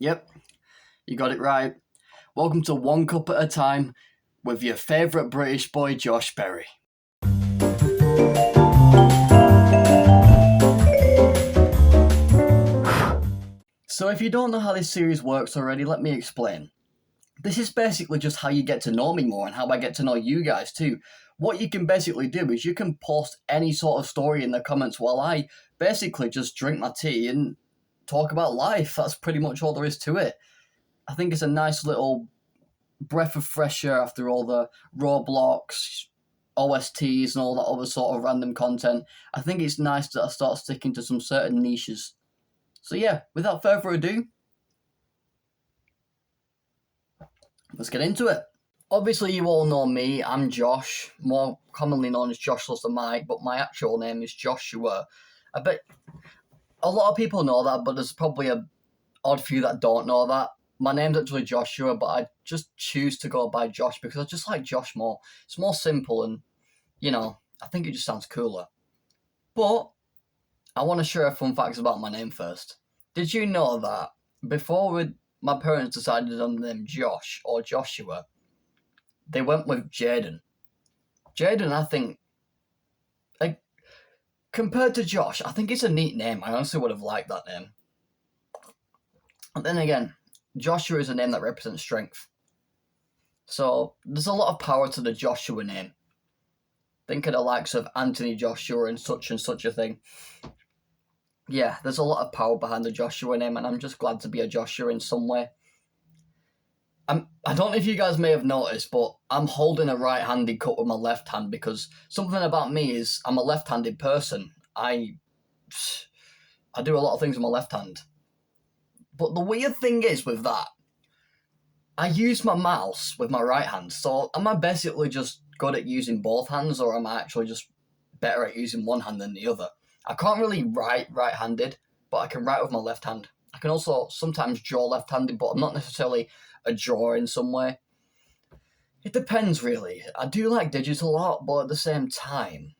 Yep, you got it right. Welcome to One Cup at a Time with your favourite British boy, Josh Berry. So if you don't know how this series works already, let me explain. This is basically just how you get to know me more and how I get to know you guys too. What you can basically do is you can post any sort of story in the comments while I basically just drink my tea and talk about life. That's pretty much all there is to it. I think it's a nice little breath of fresh air after all the Roblox, OSTs, and all that other sort of random content. I think it's nice that I start sticking to some certain niches. So yeah, without further ado, let's get into it. Obviously, you all know me. I'm Josh, more commonly known as Josh Loves the Mic, but my actual name is Joshua. I bet a lot of people know that, but there's probably a odd few that don't know that. My name's actually Joshua, but I just choose to go by Josh because I just like Josh more. It's more simple and, I think it just sounds cooler. But I want to share a fun facts about my name first. Did you know that before my parents decided on the name Josh or Joshua, they went with Jaden? Jaden, I think, like, compared to Josh, I think it's a neat name. I honestly would have liked that name. And then again, Joshua is a name that represents strength. So there's a lot of power to the Joshua name. Think of the likes of Anthony Joshua and such a thing. Yeah, there's a lot of power behind the Joshua name, and I'm just glad to be a Joshua in some way. I don't know if you guys may have noticed, but I'm holding a right-handed cup with my left hand because something about me is I'm a left-handed person. I do a lot of things with my left hand. But the weird thing is with that, I use my mouse with my right hand. So am I basically just good at using both hands, or am I actually just better at using one hand than the other? I can't really write right-handed, but I can write with my left hand. I can also sometimes draw left-handed, but I'm not necessarily a drawer in some way. It depends, really. I do like digital art, but at the same time,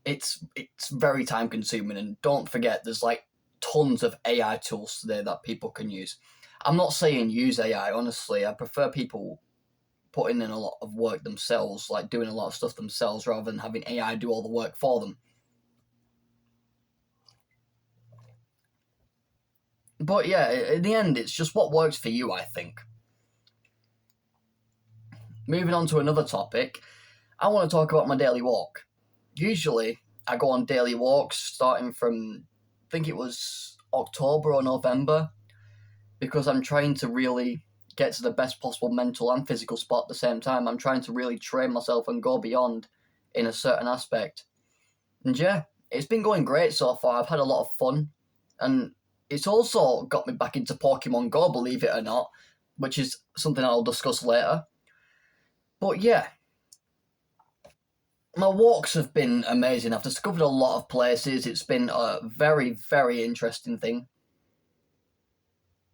it's very time-consuming. And don't forget, there's like tons of AI tools today that people can use. I'm not saying use AI, honestly. I prefer people putting in a lot of work themselves, like doing a lot of stuff themselves, rather than having AI do all the work for them. But yeah, in the end, it's just what works for you, I think. Moving on to another topic, I want to talk about my daily walk. Usually, I go on daily walks starting from, I think it was October or November, because I'm trying to really get to the best possible mental and physical spot at the same time. I'm trying to really train myself and go beyond in a certain aspect. And yeah, it's been going great so far. I've had a lot of fun. And it's also got me back into Pokemon Go, believe it or not, which is something I'll discuss later. But yeah, my walks have been amazing. I've discovered a lot of places. It's been a very, very interesting thing.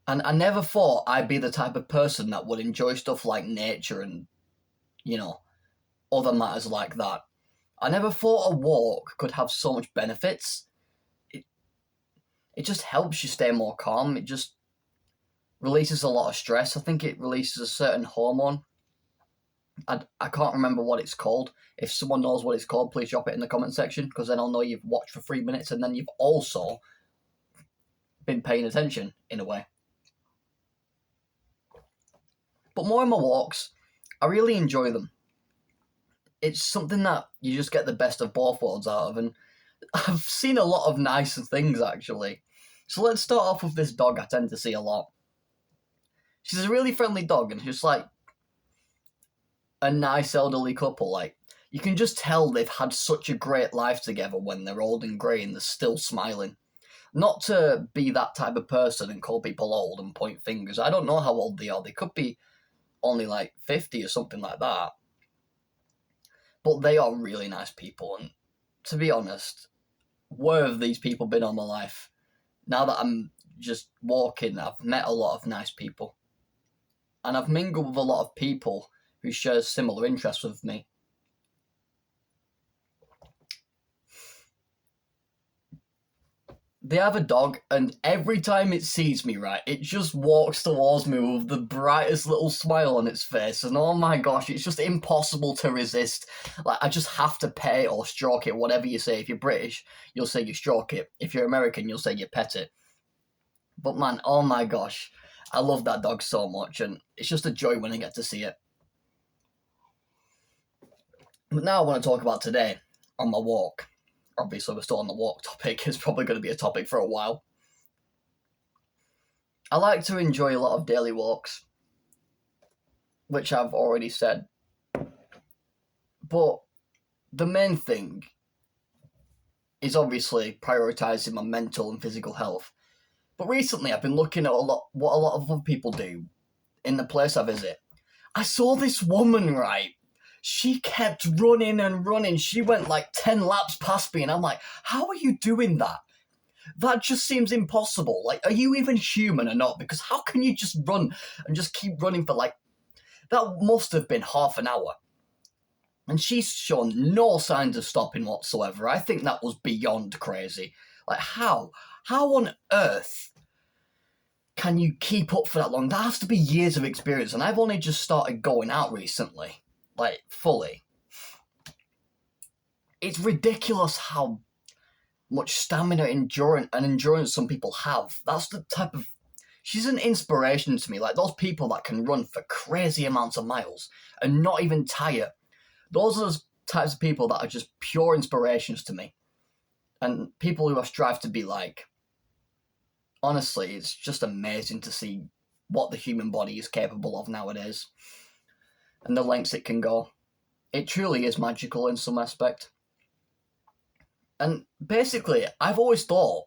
And I never thought I'd be the type of person that would enjoy stuff like nature and, other matters like that. I never thought a walk could have so much benefits. It just helps you stay more calm. It just releases a lot of stress. I think it releases a certain hormone. I can't remember what it's called. If someone knows what it's called, please drop it in the comment section, because then I'll know you've watched for 3 minutes and then you've also been paying attention in a way. But more in my walks, I really enjoy them. It's something that you just get the best of both worlds out of, and I've seen a lot of nice things, actually. So let's start off with this dog I tend to see a lot. She's a really friendly dog, and she's like a nice elderly couple. Like, you can just tell they've had such a great life together when they're old and grey and they're still smiling. Not to be that type of person and call people old and point fingers. I don't know how old they are. They could be only like 50 or something like that. But they are really nice people, and to be honest, where have these people been all my life? Now that I'm just walking, I've met a lot of nice people. And I've mingled with a lot of people who share similar interests with me. They have a dog, and every time it sees me, right, it just walks towards me with the brightest little smile on its face, and oh my gosh, it's just impossible to resist. Like, I just have to pet it or stroke it, whatever you say. If you're British, you'll say you stroke it. If you're American, you'll say you pet it. But man, oh my gosh, I love that dog so much, and it's just a joy when I get to see it. But now I want to talk about today, on my walk. Obviously, we're still on the walk topic. It's probably going to be a topic for a while. I like to enjoy a lot of daily walks, which I've already said. But the main thing is obviously prioritising my mental and physical health. But recently, I've been looking at what a lot of other people do in the place I visit. I saw this woman, right? She kept running and running. She went like 10 laps past me, and I'm like, how are you doing that? That just seems impossible. Like, are you even human or not? Because how can you just run and just keep running for like... That must have been half an hour. And she's shown no signs of stopping whatsoever. I think that was beyond crazy. Like, how? How on earth can you keep up for that long? That has to be years of experience, and I've only just started going out recently. Like, fully. It's ridiculous how much stamina and endurance some people have. That's the type of... She's an inspiration to me. Like, those people that can run for crazy amounts of miles and not even tire. Those are the types of people that are just pure inspirations to me. And people who I strive to be like. Honestly, it's just amazing to see what the human body is capable of nowadays. And the lengths it can go. It truly is magical in some aspect. And basically, I've always thought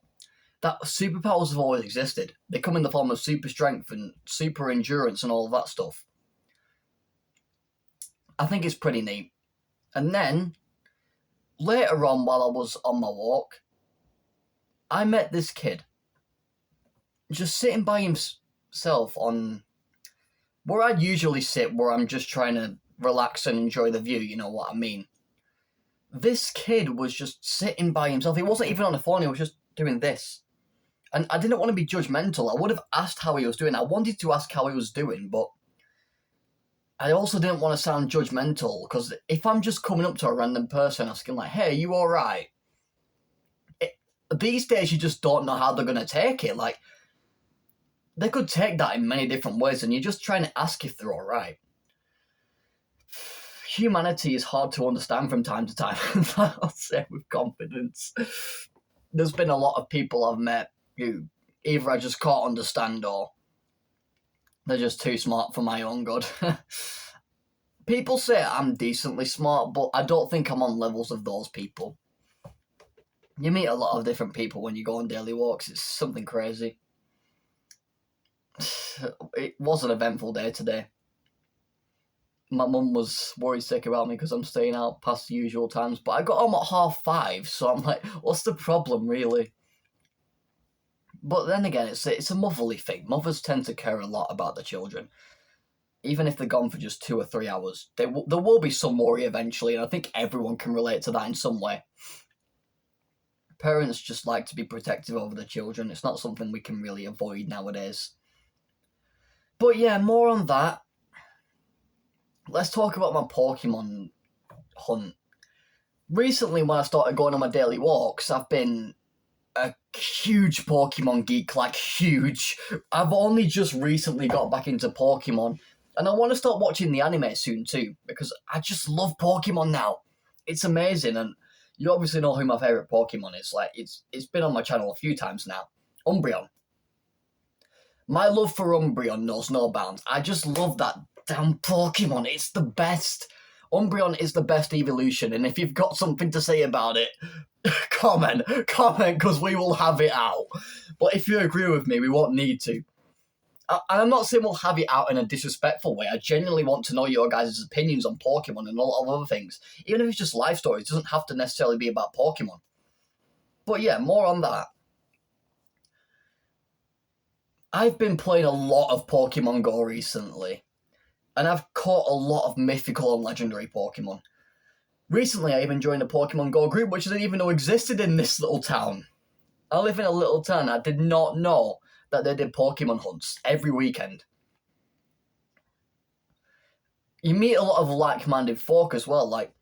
that superpowers have always existed. They come in the form of super strength and super endurance and all of that stuff. I think it's pretty neat. And then, later on while I was on my walk, I met this kid. Just sitting by himself on... where I'd usually sit, where I'm just trying to relax and enjoy the view, you know what I mean. This kid was just sitting by himself. He wasn't even on the phone, he was just doing this. And I didn't want to be judgmental. I would have asked how he was doing. I wanted to ask how he was doing, but I also didn't want to sound judgmental, because if I'm just coming up to a random person asking, like, hey, you alright? These days, you just don't know how they're going to take it. Like, they could take that in many different ways, and you're just trying to ask if they're alright. Humanity is hard to understand from time to time, I'll say with confidence. There's been a lot of people I've met who either I just can't understand or they're just too smart for my own good. People say I'm decently smart, but I don't think I'm on levels of those people. You meet a lot of different people when you go on daily walks. It's something crazy. It was an eventful day today. My mum was worried sick about me because I'm staying out past the usual times, but I got home at 5:30, so I'm like, what's the problem, really? But then again, it's a motherly thing. Mothers tend to care a lot about their children. Even if they're gone for just 2 or 3 hours, there will be some worry eventually, and I think everyone can relate to that in some way. Parents just like to be protective over their children. It's not something we can really avoid nowadays. But yeah, more on that. Let's talk about my Pokemon hunt. Recently, when I started going on my daily walks, I've been a huge Pokemon geek, like huge. I've only just recently got back into Pokemon, and I want to start watching the anime soon too, because I just love Pokemon now. It's amazing, and you obviously know who my favourite Pokemon is. Like, it's been on my channel a few times now. Umbreon. My love for Umbreon knows no bounds. I just love that damn Pokemon. It's the best. Umbreon is the best evolution, and if you've got something to say about it, comment, because we will have it out. But if you agree with me, we won't need to. And I'm not saying we'll have it out in a disrespectful way. I genuinely want to know your guys' opinions on Pokemon and a lot of other things. Even if it's just life stories, it doesn't have to necessarily be about Pokemon. But yeah, more on that. I've been playing a lot of Pokemon Go recently, and I've caught a lot of mythical and legendary Pokemon. Recently, I even joined a Pokemon Go group, which I didn't even know existed in this little town. I live in a little town. I did not know that they did Pokemon hunts every weekend. You meet a lot of like-minded folk as well. Like,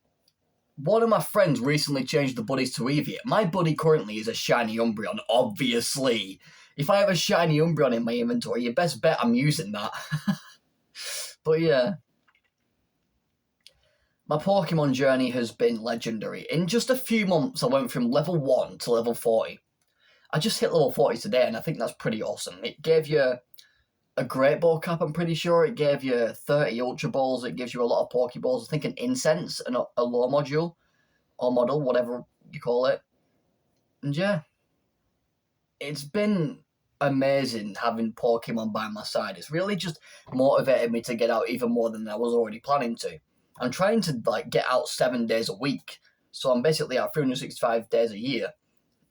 one of my friends recently changed the buddies to Eevee. My buddy currently is a shiny Umbreon, obviously. If I have a shiny Umbreon in my inventory, you best bet I'm using that. But yeah. My Pokemon journey has been legendary. In just a few months, I went from level 1 to level 40. I just hit level 40 today, and I think that's pretty awesome. It gave you a Great Ball cap, I'm pretty sure. It gave you 30 Ultra Balls. It gives you a lot of Pokeballs. I think an Incense and a Low Module, or Model, whatever you call it. And yeah, it's been amazing having Pokemon by my side. It's really just motivated me to get out even more than I was already planning to. I'm trying to get out 7 days a week, so I'm basically out 365 days a year.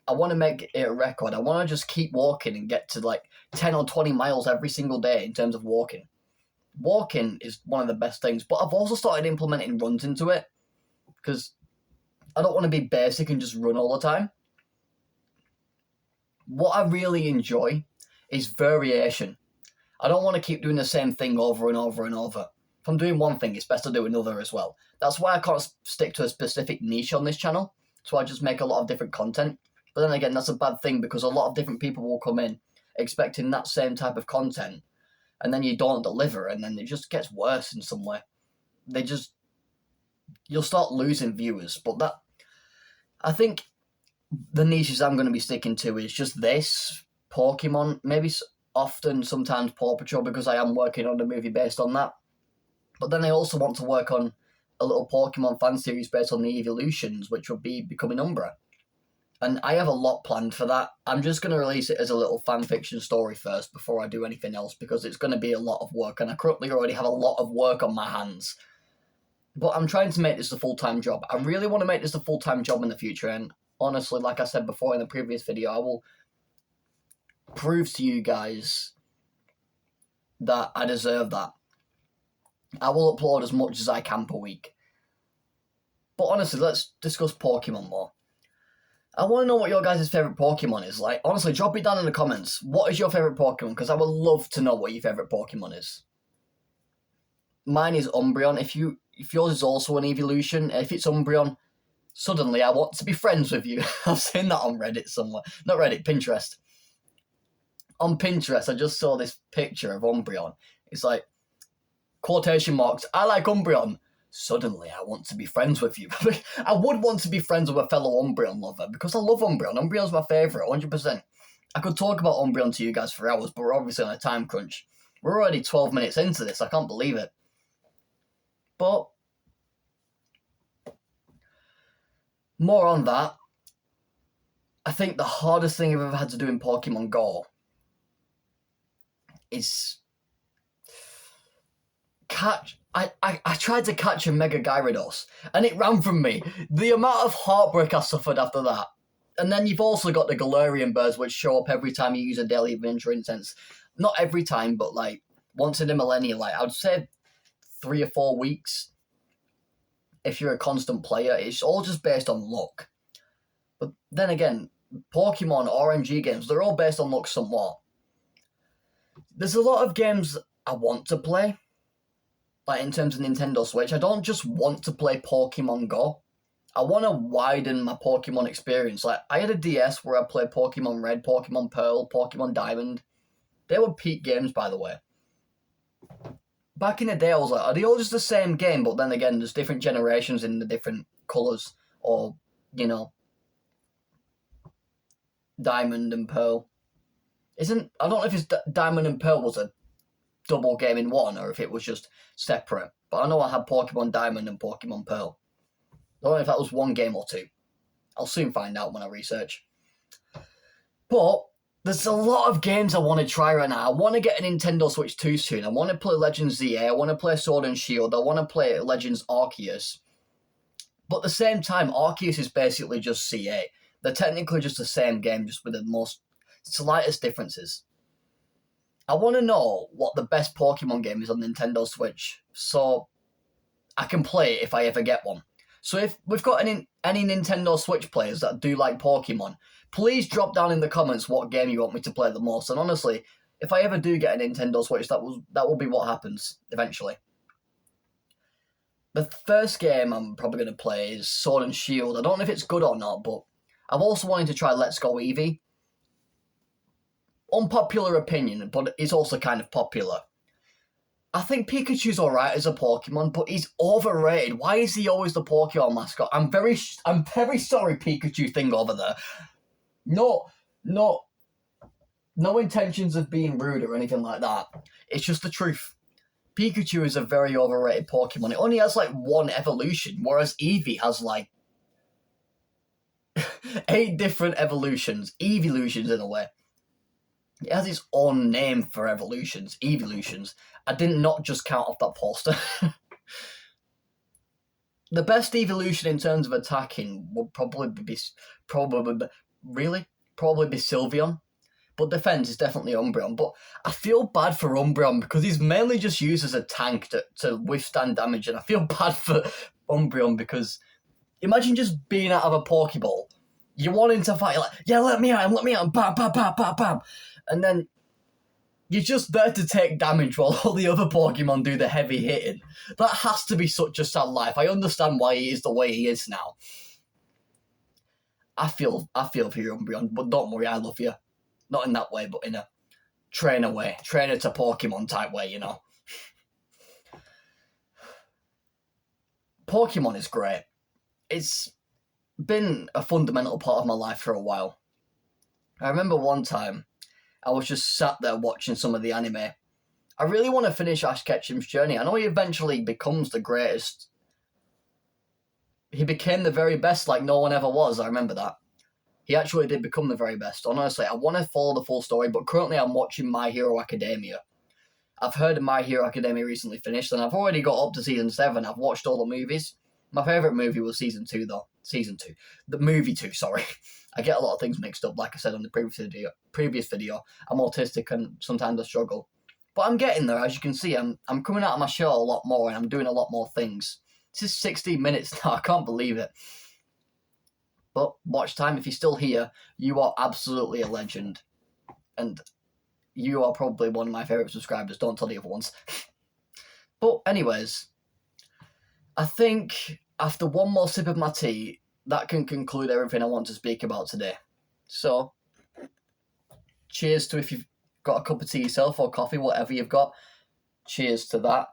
I want to make it a record. I want to just keep walking and get to 10 or 20 miles every single day in terms of walking. Walking is one of the best things, but I've also started implementing runs into it because I don't want to be basic and just run all the time. What I really enjoy is variation. I don't want to keep doing the same thing over and over and over. If I'm doing one thing, it's best to do another as well. That's why I can't stick to a specific niche on this channel, so I just make a lot of different content. But then again, that's a bad thing because a lot of different people will come in expecting that same type of content, and then you don't deliver, and then it just gets worse in some way. You'll start losing viewers. But I think the niches I'm going to be sticking to is just this, Pokemon, maybe sometimes Paw Patrol, because I am working on a movie based on that. But then I also want to work on a little Pokemon fan series based on the evolutions, which will be becoming Umbra. And I have a lot planned for that. I'm just going to release it as a little fan fiction story first before I do anything else, because it's going to be a lot of work, and I currently already have a lot of work on my hands. But I'm trying to make this a full-time job. I really want to make this a full-time job in the future, and honestly, like I said before in the previous video, I will prove to you guys that I deserve that. I will upload as much as I can per week. But honestly, let's discuss Pokemon more. I want to know what your guys' favourite Pokemon is. Honestly, drop it down in the comments. What is your favourite Pokemon? Because I would love to know what your favourite Pokemon is. Mine is Umbreon. If yours is also an evolution, if it's Umbreon, suddenly I want to be friends with you. I've seen that on Reddit somewhere. Not Reddit, Pinterest. On Pinterest, I just saw this picture of Umbreon. It's quotation marks, I like Umbreon. Suddenly, I want to be friends with you. I would want to be friends with a fellow Umbreon lover because I love Umbreon. Umbreon's my favourite, 100%. I could talk about Umbreon to you guys for hours, but we're obviously on a time crunch. We're already 12 minutes into this. I can't believe it. But more on that. I think the hardest thing I've ever had to do in Pokemon Go is catch. I tried to catch a Mega Gyarados, and it ran from me. The amount of heartbreak I suffered after that. And then you've also got the Galarian birds, which show up every time you use a Daily Adventure Incense. Not every time, but once in a millennia. I'd say 3 or 4 weeks. If you're a constant player, it's all just based on luck. But then again, Pokemon RNG games, they're all based on luck somewhat. There's a lot of games I want to play. In terms of Nintendo Switch, I don't just want to play Pokemon Go. I want to widen my Pokemon experience. I had a DS where I played Pokemon Red, Pokemon Pearl, Pokemon Diamond. They were peak games, by the way. Back in the day, I was like, are they all just the same game? But then again, there's different generations in the different colours. Or, Diamond and Pearl. I don't know if it's Diamond and Pearl was a double game in one, or if it was just separate. But I know I had Pokemon Diamond and Pokemon Pearl. I don't know if that was one game or two. I'll soon find out when I research. But there's a lot of games I want to try right now. I want to get a Nintendo Switch 2 soon. I want to play Legends ZA. I want to play Sword and Shield. I want to play Legends Arceus. But at the same time, Arceus is basically just CA. They're technically just the same game, just with the most slightest differences. I want to know what the best Pokemon game is on Nintendo Switch, so I can play it if I ever get one. So if we've got any Nintendo Switch players that do like Pokemon, please drop down in the comments what game you want me to play the most. And honestly, if I ever do get a Nintendo Switch, that will be what happens eventually. The first game I'm probably going to play is Sword and Shield. I don't know if it's good or not, but I've also wanted to try Let's Go Eevee. Unpopular opinion, but it's also kind of popular. I think Pikachu's alright as a Pokemon, but he's overrated. Why is he always the Pokemon mascot? I'm very sorry, Pikachu thing over there. No intentions of being rude or anything like that. It's just the truth. Pikachu is a very overrated Pokemon. It only has like one evolution, whereas Eevee has like 8 different evolutions. Evolutions in a way. It has its own name for evolutions. Evolutions. I did not just count off that poster. The best evolution in terms of attacking would probably be Sylveon. But defense is definitely Umbreon. But I feel bad for Umbreon because he's mainly just used as a tank to withstand damage. And I feel bad for Umbreon because imagine just being out of a Pokeball. You want him to fight, you're like, yeah, let me out, bam, bam, bam, bam, bam. And then you're just there to take damage while all the other Pokemon do the heavy hitting. That has to be such a sad life. I understand why he is the way he is now. I feel for you, Umbreon, but don't worry, I love you. Not in that way, but in a trainer way. Trainer to Pokemon type way, you know. Pokemon is great. It's been a fundamental part of my life for a while. I remember one time, I was just sat there watching some of the anime. I really want to finish Ash Ketchum's journey. I know he eventually becomes the greatest. He became the very best like no one ever was, I remember that. He actually did become the very best. Honestly, I want to follow the full story, but currently I'm watching My Hero Academia. I've heard of My Hero Academia recently finished, and I've already got up to Season 7. I've watched all the movies. My favourite movie was Season 2, though. Season 2. The movie 2, sorry. I get a lot of things mixed up, like I said on the previous video. I'm autistic and sometimes I struggle. But I'm getting there, as you can see. I'm coming out of my shell a lot more, and I'm doing a lot more things. This is 16 minutes now. I can't believe it. But watch time, if you're still here, you are absolutely a legend. And you are probably one of my favourite subscribers. Don't tell the other ones. But anyways, I think after one more sip of my tea, that can conclude everything I want to speak about today. So, cheers to if you've got a cup of tea yourself or coffee, whatever you've got. Cheers to that.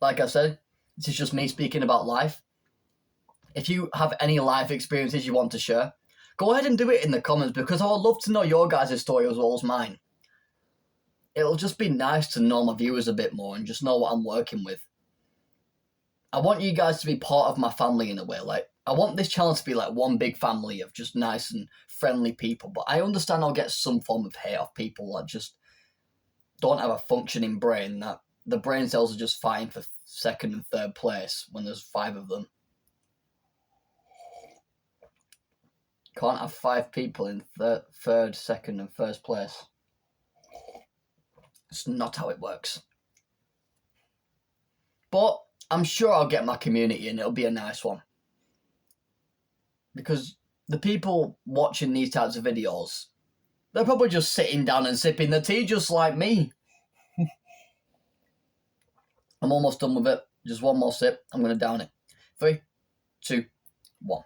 Like I said, this is just me speaking about life. If you have any life experiences you want to share, go ahead and do it in the comments because I would love to know your guys' story as well as mine. It'll just be nice to know my viewers a bit more and just know what I'm working with. I want you guys to be part of my family in a way. Like, I want this channel to be like one big family of just nice and friendly people. But I understand I'll get some form of hate off people that just don't have a functioning brain, that the brain cells are just fighting for second and third place when there's 5 of them. Can't have 5 people in third, second, and first place. It's not how it works. But I'm sure I'll get my community and it'll be a nice one. Because the people watching these types of videos, they're probably just sitting down and sipping the tea just like me. I'm almost done with it. Just one more sip. I'm going to down it. 3, 2, 1.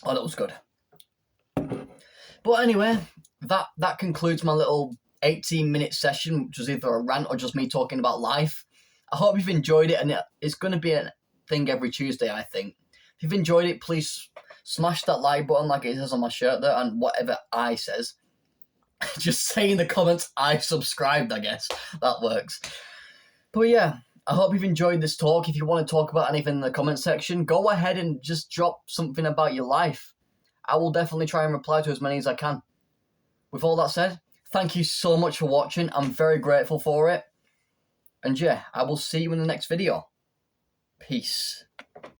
Oh, that was good. But anyway, that concludes my little 18-minute session, which was either a rant or just me talking about life. I hope you've enjoyed it, and it's going to be a thing every Tuesday, I think. If you've enjoyed it, please smash that like button like it says on my shirt there, and whatever I says. Just say in the comments, I subscribed, I guess. That works. But yeah, I hope you've enjoyed this talk. If you want to talk about anything in the comment section, go ahead and just drop something about your life. I will definitely try and reply to as many as I can. With all that said, thank you so much for watching. I'm very grateful for it. And yeah, I will see you in the next video. Peace.